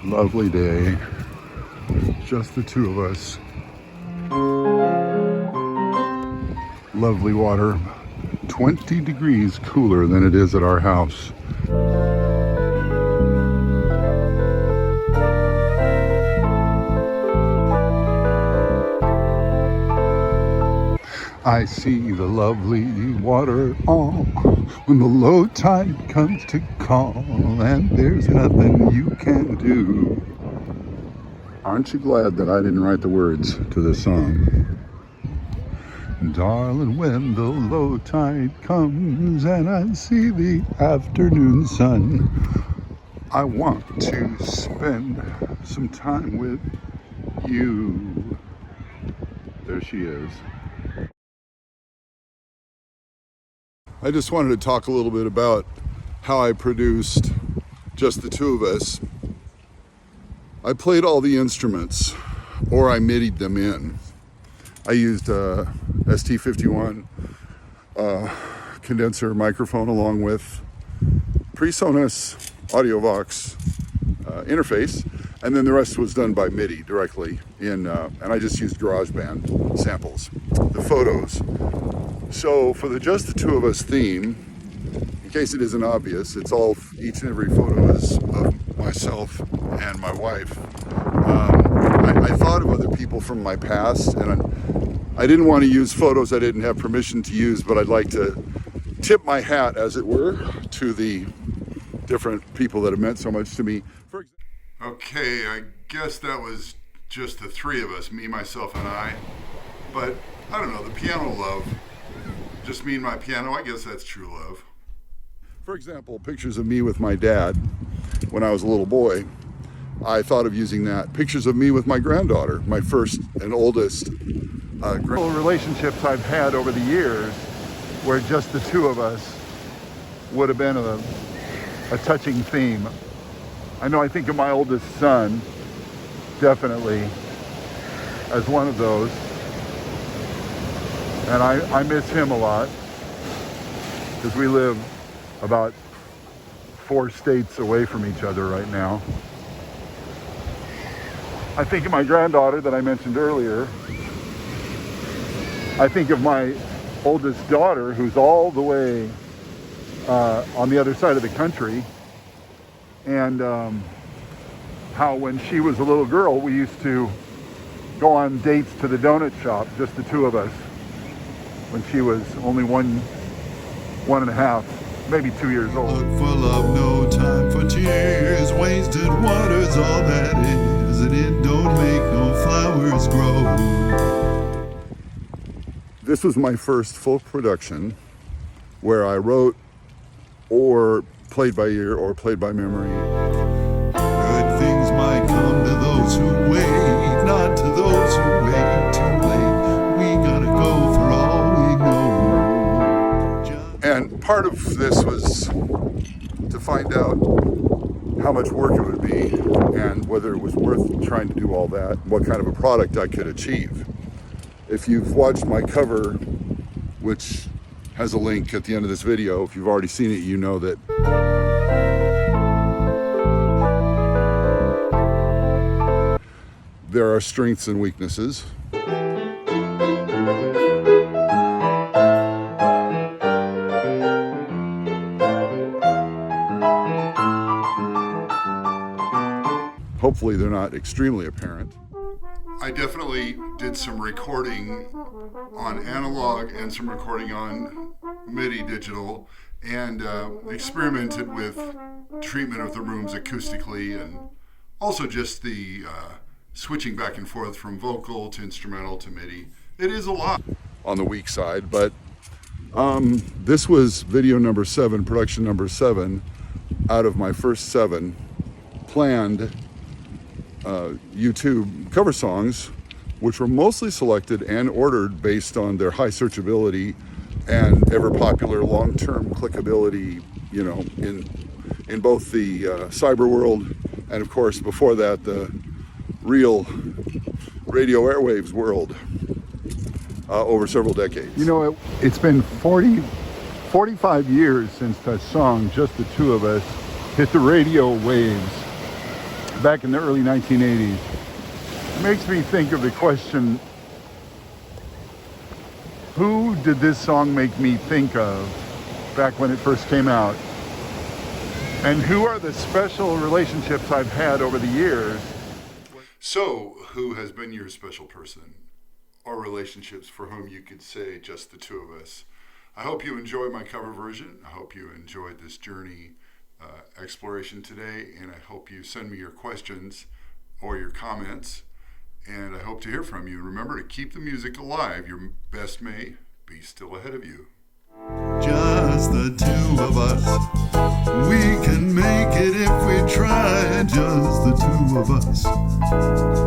Lovely day. Just the two of us. Lovely water. 20 degrees cooler than it is at our house. I see the lovely water all when the low tide comes to call, and there's nothing you can do. Aren't you glad that I didn't write the words to this song? Darling, when the low tide comes and I see the afternoon sun, I want to spend some time with you. There she is. I just wanted to talk a little bit about how I produced Just the Two of Us. I played all the instruments, or I MIDI'd them in. I used a ST51 condenser microphone along with PreSonus AudioVox interface, and then the rest was done by MIDI directly in, and I just used GarageBand samples, the photos. So for the Just the Two of Us theme, in case it isn't obvious, it's all, each and every photo is of myself and my wife. I thought of other people from my past, and I didn't want to use photos I didn't have permission to use, but I'd like to tip my hat, as it were, to the different people that have meant so much to me. Okay, I guess that was just the three of us, me, myself, and I. But I don't know, the piano love, just me and my piano, I guess that's true love. For example, pictures of me with my dad when I was a little boy. I thought of using that. Pictures of me with my granddaughter, my first and oldest relationships I've had over the years, where just the two of us would have been a touching theme. I know I think of my oldest son, definitely, as one of those. And I miss him a lot, because we live about 4 states away from each other right now. I think of my granddaughter that I mentioned earlier. I think of my oldest daughter, who's all the way on the other side of the country. And how when she was a little girl, we used to go on dates to the donut shop, just the two of us, when she was only one and a half, maybe 2 years old. Look for love, no time for tears. Wasted water's all that is, and it don't make no flowers grow. This was my first full production where I wrote or played by ear or played by memory. Good things might come to those who wait, not to those who wait too late. We gotta go for all we know. And part of this was to find out how much work it would be and whether it was worth trying to do all that, what kind of a product I could achieve. If you've watched my cover, which has a link at the end of this video, if you've already seen it, you know that there are strengths and weaknesses. Hopefully they're not extremely apparent. I definitely did some recording on analog and some recording on MIDI digital, and experimented with treatment of the rooms acoustically, and also just the switching back and forth from vocal to instrumental to MIDI. It is a lot on the weak side, but this was video number 7, production number 7 out of my first 7 planned YouTube cover songs, which were mostly selected and ordered based on their high searchability and ever popular long-term clickability, you know, in both the cyber world and, of course, before that, the real radio airwaves world over several decades. You know, it's been 45 years since that song, Just the Two of Us, hit the radio waves. back in the early 1980s. It makes me think of the question, who did this song make me think of back when it first came out? And who are the special relationships I've had over the years? So, who has been your special person? Or relationships for whom you could say just the two of us? I hope you enjoyed my cover version. I hope you enjoyed this journey exploration today, and I hope you send me your questions or your comments, and I hope to hear from you. And remember to keep the music alive. Your best may be still ahead of you. Just the two of us. We can make it if we try. Just the two of us.